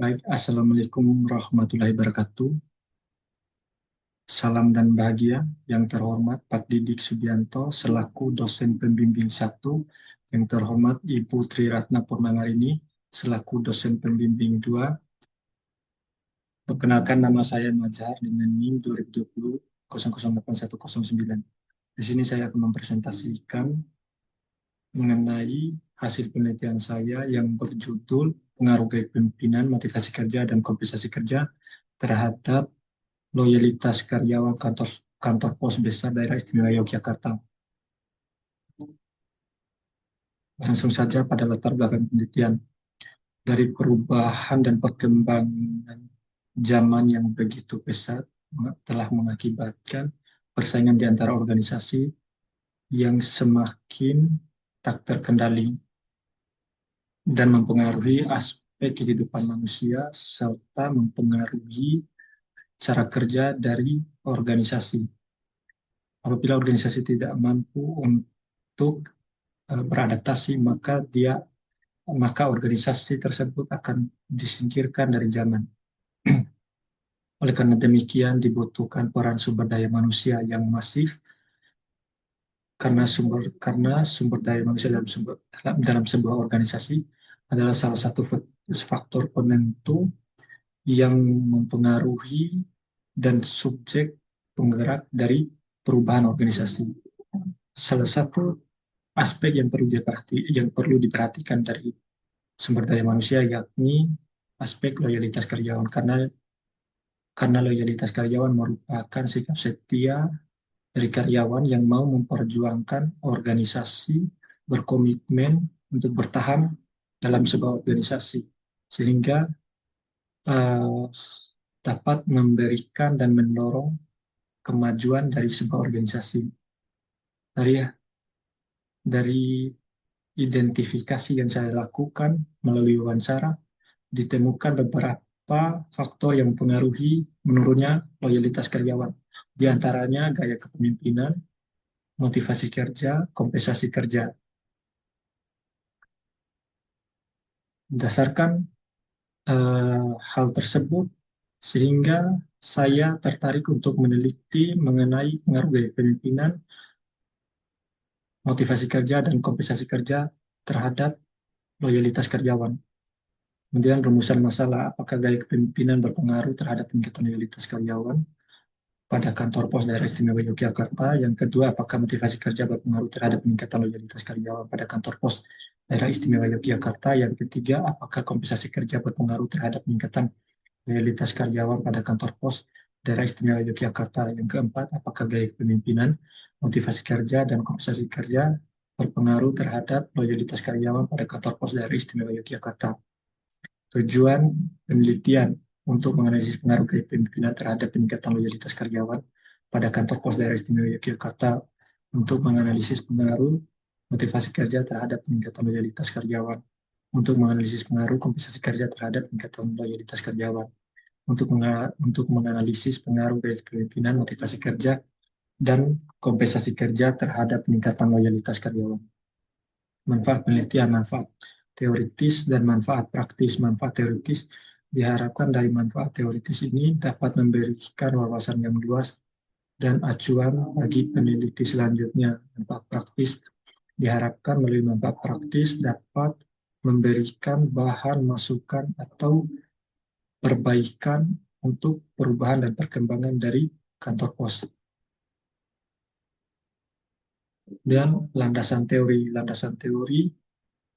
Baik, Assalamualaikum warahmatullahi wabarakatuh. Salam dan bahagia yang terhormat Pak Didik Subianto selaku dosen pembimbing 1, yang terhormat Ibu Tri Ratna Purnawarini selaku dosen pembimbing 2. Perkenalkan, nama saya Mazhar dengan NIM 2020 008109. Di sini saya akan mempresentasikan mengenai hasil penelitian saya yang berjudul pengaruh gaya kepemimpinan, motivasi kerja, dan kompensasi kerja terhadap loyalitas karyawan kantor kantor pos besar daerah istimewa Yogyakarta. Langsung saja pada latar belakang penelitian. Dari perubahan dan perkembangan zaman yang begitu pesat telah mengakibatkan persaingan di antara organisasi yang semakin tak terkendali dan mempengaruhi aspek kehidupan manusia serta mempengaruhi cara kerja dari organisasi. Apabila organisasi tidak mampu untuk beradaptasi, maka organisasi tersebut akan disingkirkan dari zaman. Oleh karena demikian, dibutuhkan peran sumber daya manusia yang masif, karena sumber daya manusia dalam sebuah organisasi adalah salah satu faktor penentu yang mempengaruhi dan subjek penggerak dari perubahan organisasi. Salah satu aspek yang perlu diperhatikan dari sumber daya manusia yakni aspek loyalitas karyawan, karena loyalitas karyawan merupakan sikap setia dari karyawan yang mau memperjuangkan organisasi, berkomitmen untuk bertahan dalam sebuah organisasi sehingga uh, dapat memberikan dan mendorong kemajuan dari sebuah organisasi. Dari identifikasi yang saya lakukan melalui wawancara, ditemukan beberapa faktor yang mempengaruhi menurunnya loyalitas karyawan. Di antaranya gaya kepemimpinan, motivasi kerja, kompensasi kerja. Berdasarkan hal tersebut, sehingga saya tertarik untuk meneliti mengenai pengaruh gaya kepemimpinan, motivasi kerja, dan kompensasi kerja terhadap loyalitas karyawan. Kemudian rumusan masalah, apakah gaya kepemimpinan berpengaruh terhadap peningkatan loyalitas karyawan pada kantor pos daerah istimewa Yogyakarta. Yang kedua, apakah motivasi kerja berpengaruh terhadap peningkatan loyalitas karyawan pada kantor pos daerah istimewa Yogyakarta. Yang ketiga, apakah kompensasi kerja berpengaruh terhadap peningkatan loyalitas karyawan pada kantor pos daerah istimewa Yogyakarta. Yang keempat, apakah gaya kepemimpinan, motivasi kerja, dan kompensasi kerja berpengaruh terhadap loyalitas karyawan pada kantor pos daerah istimewa Yogyakarta. Tujuan penelitian untuk menganalisis pengaruh kepemimpinan terhadap peningkatan loyalitas karyawan pada kantor pos daerah istimewa Yogyakarta, untuk menganalisis pengaruh motivasi kerja terhadap peningkatan loyalitas karyawan, untuk menganalisis pengaruh kompensasi kerja terhadap peningkatan loyalitas karyawan, untuk menganalisis pengaruh kepemimpinan, motivasi kerja, dan kompensasi kerja terhadap peningkatan loyalitas karyawan. Manfaat penelitian, manfaat teoritis dan manfaat praktis. Manfaat teoritis diharapkan dari manfaat teoritis ini dapat memberikan wawasan yang luas dan acuan bagi peneliti selanjutnya. Manfaat praktis diharapkan melalui manfaat praktis dapat memberikan bahan masukan atau perbaikan untuk perubahan dan perkembangan dari kantor pos. Dan landasan teori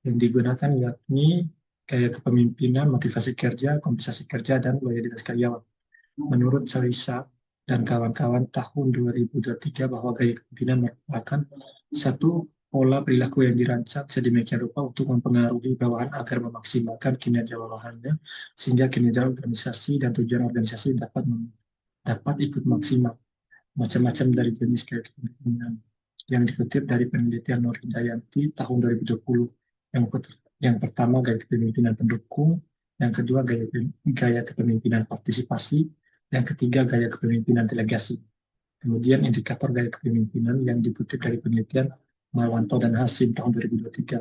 yang digunakan yakni gaya kepemimpinan, motivasi kerja, kompensasi kerja, dan loyalitas karyawan. Menurut Salisa dan kawan-kawan tahun 2023 bahwa gaya kepemimpinan merupakan satu pola perilaku yang dirancang sedemikian rupa untuk mempengaruhi bawahan agar memaksimalkan kinerja bawahannya sehingga kinerja organisasi dan tujuan organisasi dapat ikut maksimal. Macam-macam dari jenis gaya kepemimpinan yang dikutip dari penelitian Nur Hidayanti tahun 2020. Yang pertama gaya kepemimpinan pendukung, yang kedua gaya kepemimpinan partisipasi, yang ketiga gaya kepemimpinan delegasi. Kemudian indikator gaya kepemimpinan yang dikutip dari penelitian Mawanto dan Hasim tahun 2023.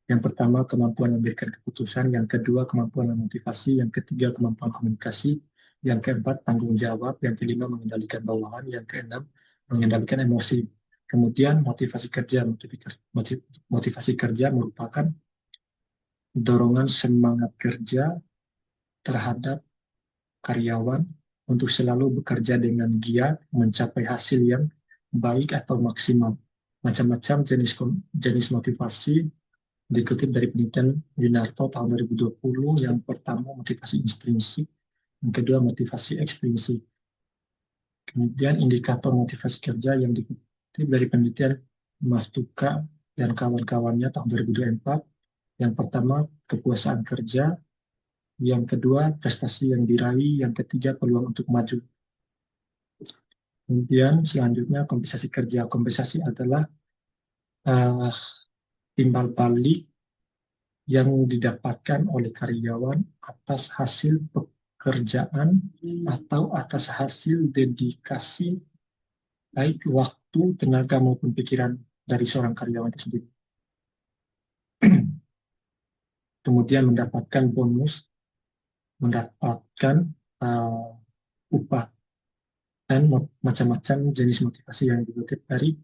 Yang pertama, kemampuan memberikan keputusan. Yang kedua, kemampuan memotivasi. Yang ketiga, kemampuan komunikasi. Yang keempat, tanggung jawab. Yang kelima, mengendalikan bawahan. Yang keenam, mengendalikan emosi. Kemudian motivasi kerja. Motivasi kerja merupakan dorongan semangat kerja terhadap karyawan untuk selalu bekerja dengan giat mencapai hasil yang baik atau maksimal. Macam-macam jenis motivasi dikutip dari penelitian Winarto tahun 2020. Yang pertama, motivasi intrinsik. Yang kedua, motivasi ekstrinsik. Kemudian indikator motivasi kerja yang dikutip dari penelitian Mastuka dan kawan-kawannya tahun 2004. Yang pertama, kepuasan kerja. Yang kedua, prestasi yang diraih. Yang ketiga, peluang untuk maju. Kemudian selanjutnya, kompensasi kerja. Kompensasi adalah timbal balik yang didapatkan oleh karyawan atas hasil pekerjaan atau atas hasil dedikasi baik waktu, tenaga maupun pikiran dari seorang karyawan itu sendiri. Kemudian mendapatkan bonus, mendapatkan upah, dan macam-macam jenis motivasi yang dikutip dari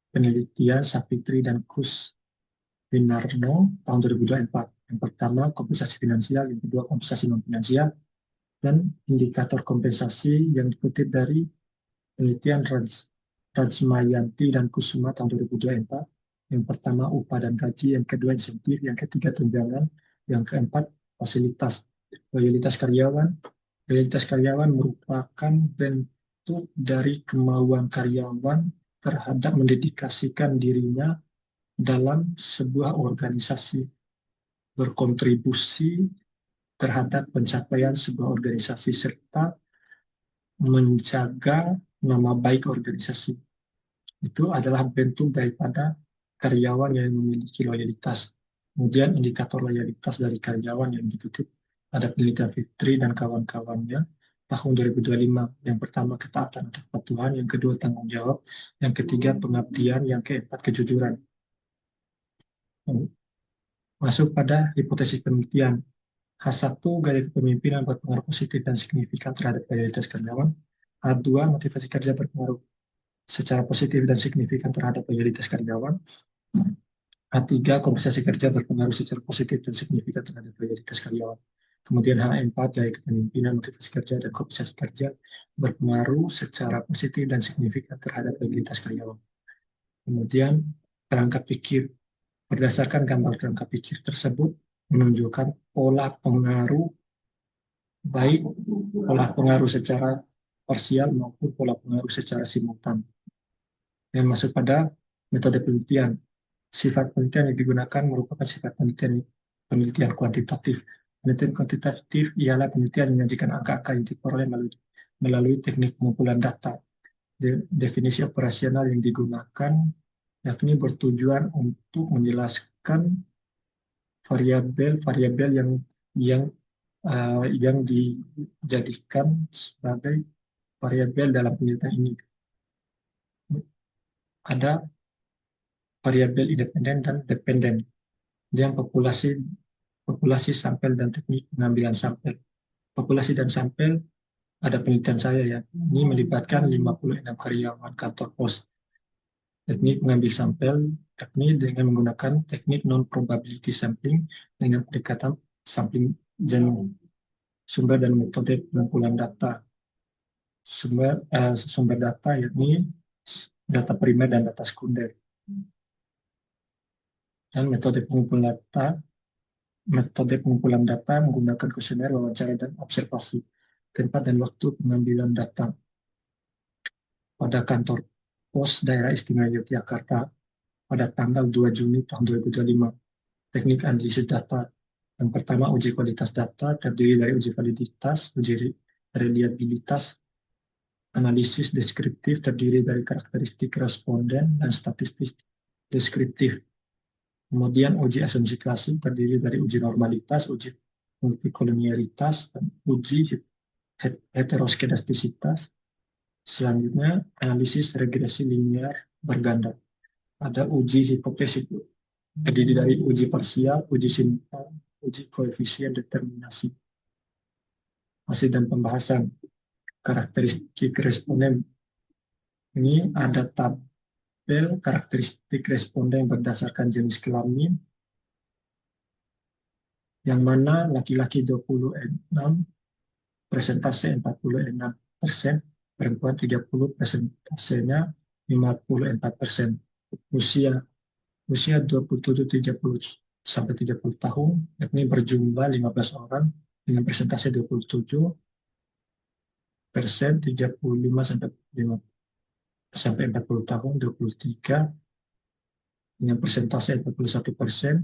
penelitian Sapitri dan Kus Winarno tahun 2024. Yang pertama, kompensasi finansial. Yang kedua, kompensasi non-finansial. Dan indikator kompensasi yang dikutip dari penelitian Rajmayanti dan Kusuma tahun 2024. Yang pertama, upah dan gaji. Yang kedua, insentif. Yang ketiga, tunjangan. Yang keempat, fasilitas. Loyalitas karyawan. Loyalitas karyawan merupakan bentuk dari kemauan karyawan terhadap mendedikasikan dirinya dalam sebuah organisasi, berkontribusi terhadap pencapaian sebuah organisasi, serta menjaga nama baik organisasi. Itu adalah bentuk daripada karyawan yang memiliki loyalitas. Kemudian indikator loyalitas dari karyawan yang dikutip ada penelitian Fitri dan kawan-kawannya tahun 2025. Yang pertama, ketaatan atau kepatuhan. Yang kedua, tanggung jawab. Yang ketiga, pengabdian. Yang keempat, kejujuran. Masuk pada hipotesis penelitian. H1, gaya kepemimpinan berpengaruh positif dan signifikan terhadap loyalitas karyawan. H2, motivasi kerja berpengaruh secara positif dan signifikan terhadap loyalitas karyawan. H3, kompensasi kerja berpengaruh secara positif dan signifikan terhadap loyalitas karyawan. Kemudian H4, gaya kepemimpinan, motivasi kerja, dan kompensasi kerja berpengaruh secara positif dan signifikan terhadap loyalitas karyawan. Kemudian kerangka pikir. Berdasarkan gambar kerangka pikir tersebut menunjukkan pola pengaruh, baik pola pengaruh secara parsial maupun pola pengaruh secara simultan. Yang masuk pada metode penelitian. Sifat penelitian yang digunakan merupakan sifat penelitian kuantitatif. Penelitian kuantitatif ialah penelitian yang menyajikan angka-angka yang diperoleh melalui teknik pengumpulan data. Definisi operasional yang digunakan yakni bertujuan untuk menjelaskan variabel-variabel yang dijadikan sebagai variabel dalam penelitian ini. Ada variabel independen dan dependen, yang populasi sampel dan teknik pengambilan sampel. Populasi dan sampel ada penelitian saya ya, ini melibatkan 56 karyawan kantor pos. Teknik mengambil sampel, yakni dengan menggunakan teknik non-probability sampling dengan pendekatan sampling genom. Sumber dan metode pengumpulan data. Sumber data yakni data primer dan data sekunder. Dan metode pengumpulan data menggunakan kuesioner, wawancara, dan observasi. Tempat dan waktu pengambilan data pada kantor pos daerah istimewa Yogyakarta pada tanggal 2 Juni tahun 2025. Teknik analisis data. Yang pertama, uji kualitas data terdiri dari uji validitas, uji reliabilitas, analisis deskriptif terdiri dari karakteristik responden dan statistik deskriptif. Kemudian uji asumsi klasik terdiri dari uji normalitas, uji multikolonialitas, dan uji heteroskedastisitas. Selanjutnya, analisis regresi linear berganda. Ada uji hipotesis terdiri dari uji parsial, uji simpan, uji koefisien determinasi. Hasil dan pembahasan karakteristik responden. Ini ada tabel karakteristik responden berdasarkan jenis kelamin, yang mana laki-laki 26, persentase 46%, perempuan 30, persentasenya 54%. Usia 27 sampai 30 tahun, yakni berjumlah 15 orang dengan persentase 27%, 35 sampai 40 tahun 23 dengan persentase 41%,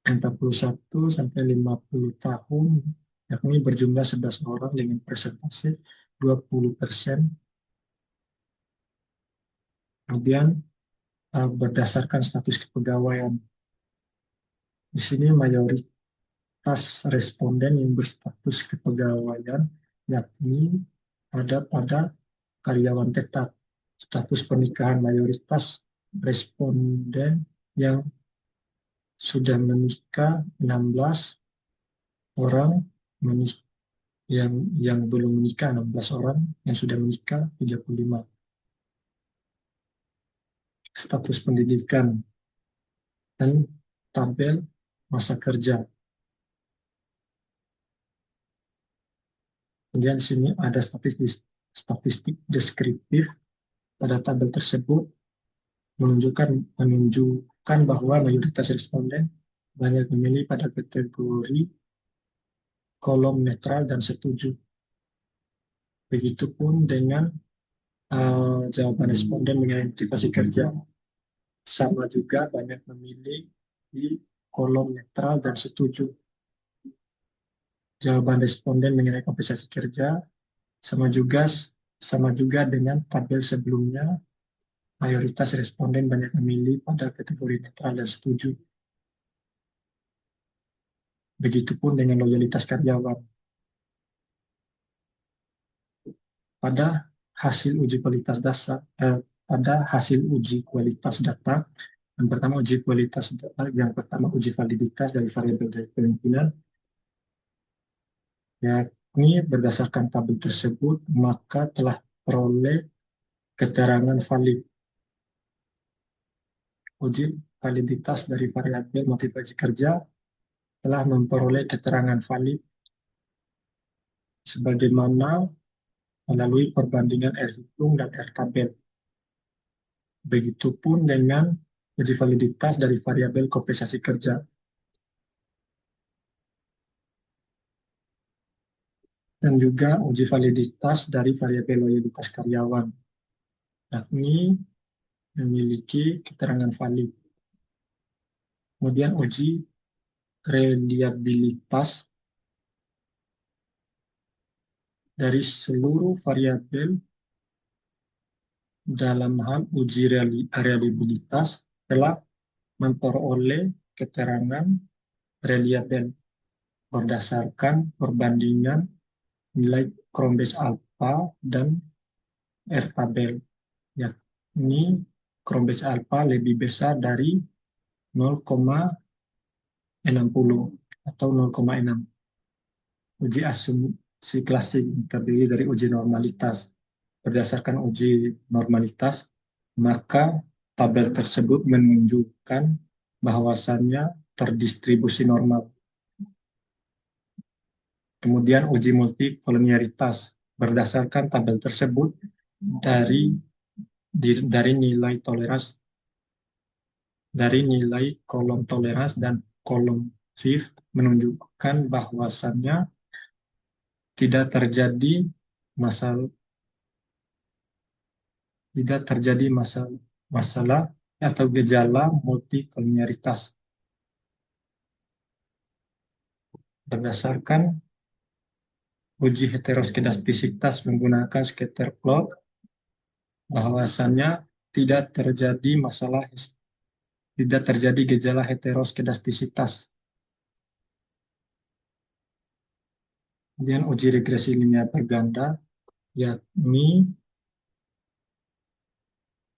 41 sampai 50 tahun yakni berjumlah 11 orang dengan persentase 20%. Kemudian berdasarkan status kepegawaian. Di sini mayoritas responden yang berstatus kepegawaian yakni ada pada karyawan tetap. Status pernikahan mayoritas responden yang sudah menikah 16 orang, yang belum menikah 16 orang, yang sudah menikah 35. Status pendidikan dan tabel masa kerja. Kemudian di sini ada statistik deskriptif. Pada tabel tersebut menunjukkan bahwa mayoritas responden banyak memilih pada kategori kolom netral dan setuju. Begitupun dengan jawaban responden mengenai motivasi kerja. Sama juga banyak memilih di kolom netral dan setuju. Jawaban responden mengenai kompensasi kerja sama juga dengan tabel sebelumnya. Mayoritas responden banyak memilih pada kategori netral dan setuju. Begitupun dengan loyalitas karyawan. Pada hasil uji kualitas data, yang pertama uji validitas dari variabel dari kepemimpinan, yakni berdasarkan tabel tersebut maka telah peroleh keterangan valid. Uji validitas dari variabel motivasi kerja telah memperoleh keterangan valid sebagaimana melalui perbandingan R hitung dan R tabel. Begitupun dengan uji validitas dari variabel kompensasi kerja. Dan juga uji validitas dari variabel loyalitas karyawan, yakni memiliki keterangan valid. Kemudian uji reliabilitas dari seluruh variabel dalam hal uji reliabilitas telah memperoleh keterangan reliabel berdasarkan perbandingan nilai Cronbach's alpha dan R tabel, yakni Cronbach's alpha lebih besar dari 0,60 atau 0,6. Uji asumsi klasik terdiri dari uji normalitas. Berdasarkan uji normalitas, maka tabel tersebut menunjukkan bahwasannya terdistribusi normal. Kemudian uji multikolonialitas. Berdasarkan tabel tersebut, dari nilai toleransi, dari nilai kolom toleransi dan kolom VIF menunjukkan bahwasannya tidak terjadi masalah atau gejala multikolonialitas. Berdasarkan uji heteroskedastisitas menggunakan scatter plot, bahwasannya tidak terjadi gejala heteroskedastisitas. Kemudian uji regresi linear berganda, yakni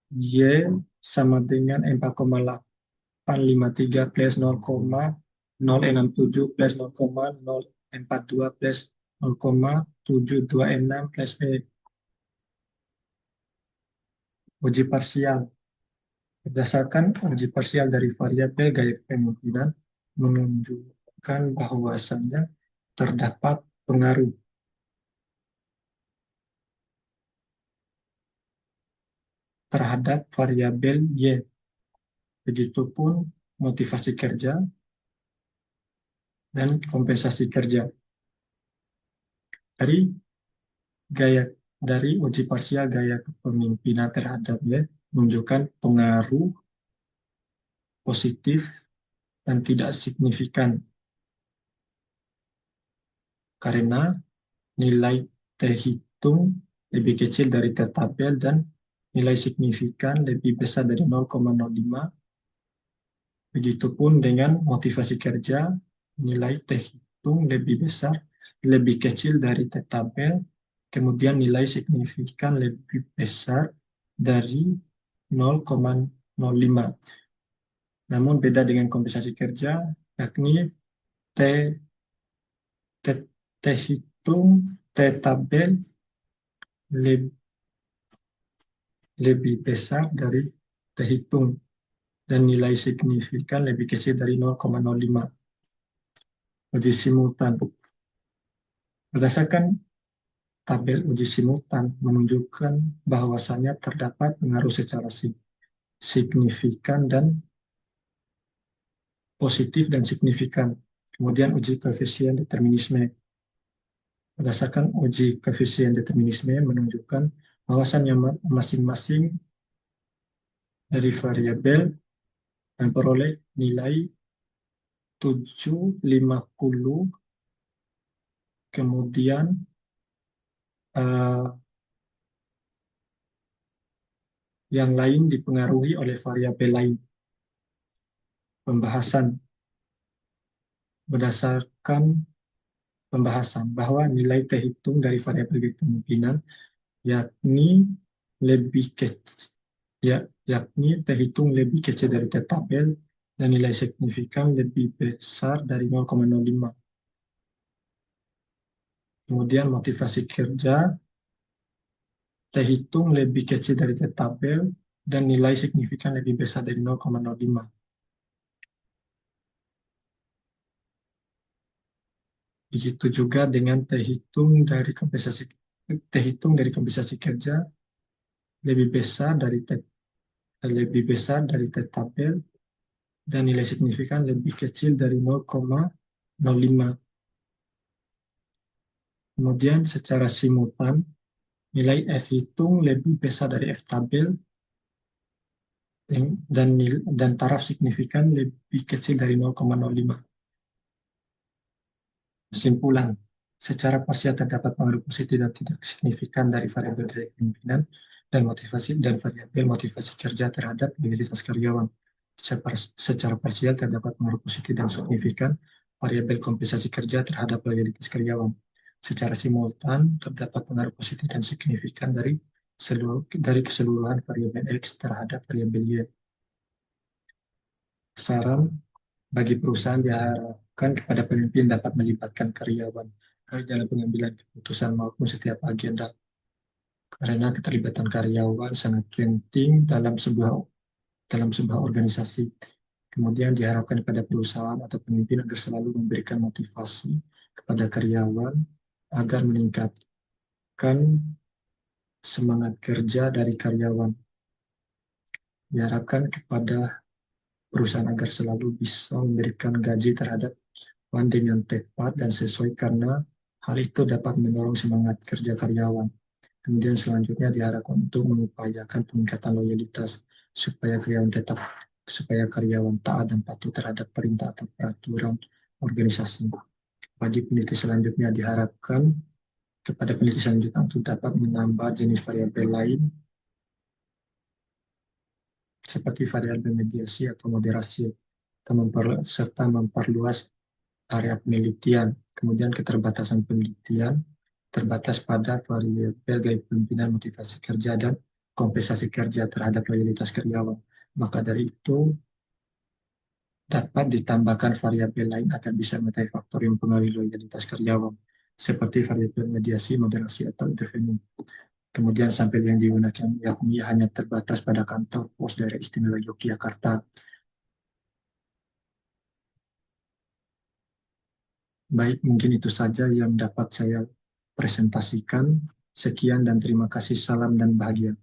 Y sama dengan 4,8 0,853 plus 0,067 plus 0,042 plus 0,726 plus E. Uji parsial. Berdasarkan uji parsial dari variabel gaya kepemimpinan menunjukkan bahwasannya terdapat pengaruh terhadap variabel Y. Begitupun motivasi kerja dan kompensasi kerja. Dari uji parsial gaya kepemimpinan terhadap Y menunjukkan pengaruh positif dan tidak signifikan karena nilai T hitung lebih kecil dari T tabel dan nilai signifikan lebih besar dari 0,05. Begitupun dengan motivasi kerja, nilai T hitung lebih kecil dari T tabel, kemudian nilai signifikan lebih besar dari 0,05. Namun beda dengan kompensasi kerja, yakni T, T, T hitung, T tabel lebih besar dari T hitung dan nilai signifikan lebih kecil dari 0,05. Uji simultan. Berdasarkan tabel uji simultan menunjukkan bahwasannya terdapat pengaruh secara signifikan dan positif dan signifikan. Kemudian uji koefisien determinisme. Berdasarkan uji koefisien determinisme menunjukkan bahwasannya masing-masing dari variabel memperoleh nilai 750, kemudian yang lain dipengaruhi oleh variabel lain. Pembahasan. Berdasarkan pembahasan bahwa nilai terhitung dari variabel kepemimpinan yakni terhitung lebih kecil dari T tabel dan nilai signifikan lebih besar dari 0,05. Kemudian motivasi kerja terhitung lebih kecil dari T tabel dan nilai signifikan lebih besar dari 0,05. Begitu juga dengan terhitung dari kompensasi kerja lebih besar dari T tabel dan nilai signifikan lebih kecil dari 0,05. Kemudian secara simultan nilai F hitung lebih besar dari F tabel dan taraf signifikan lebih kecil dari 0,05. Kesimpulan, secara parsial terdapat pengaruh positif dan tidak signifikan dari variabel gaya kepemimpinan dan variabel motivasi kerja terhadap mobilitas karyawan. Secara parsial terdapat pengaruh positif dan signifikan variabel kompensasi kerja terhadap loyalitas karyawan. Secara simultan terdapat pengaruh positif dan signifikan dari keseluruhan variabel X terhadap variabel Y. Saran bagi perusahaan diharapkan kepada pemimpin dapat melibatkan karyawan baik dalam pengambilan keputusan maupun setiap agenda, karena keterlibatan karyawan sangat penting dalam sebuah organisasi. Kemudian diharapkan kepada perusahaan atau pemimpin agar selalu memberikan motivasi kepada karyawan agar meningkatkan semangat kerja dari karyawan. Diharapkan kepada perusahaan agar selalu bisa memberikan gaji terhadap dengan tepat dan sesuai karena hal itu dapat mendorong semangat kerja karyawan. Kemudian selanjutnya diharapkan untuk mengupayakan peningkatan loyalitas supaya karyawan taat dan patuh terhadap perintah atau peraturan organisasi. Bagi peneliti selanjutnya diharapkan kepada peneliti selanjutnya untuk dapat menambah jenis variabel lain seperti variabel mediasi atau moderasi serta memperluas area penelitian. Kemudian keterbatasan penelitian terbatas pada variabel gaya kepemimpinan, motivasi kerja, dan kompensasi kerja terhadap loyalitas karyawan. Maka dari itu, Dapat ditambahkan variabel lain agar bisa mengetahui faktor yang mempengaruhi loyalitas karyawan, seperti variabel mediasi, moderasi, atau intervening. Kemudian sampel yang digunakan yakni hanya terbatas pada kantor pos daerah istimewa Yogyakarta. Baik, mungkin itu saja yang dapat saya presentasikan. Sekian dan terima kasih. Salam dan bahagia.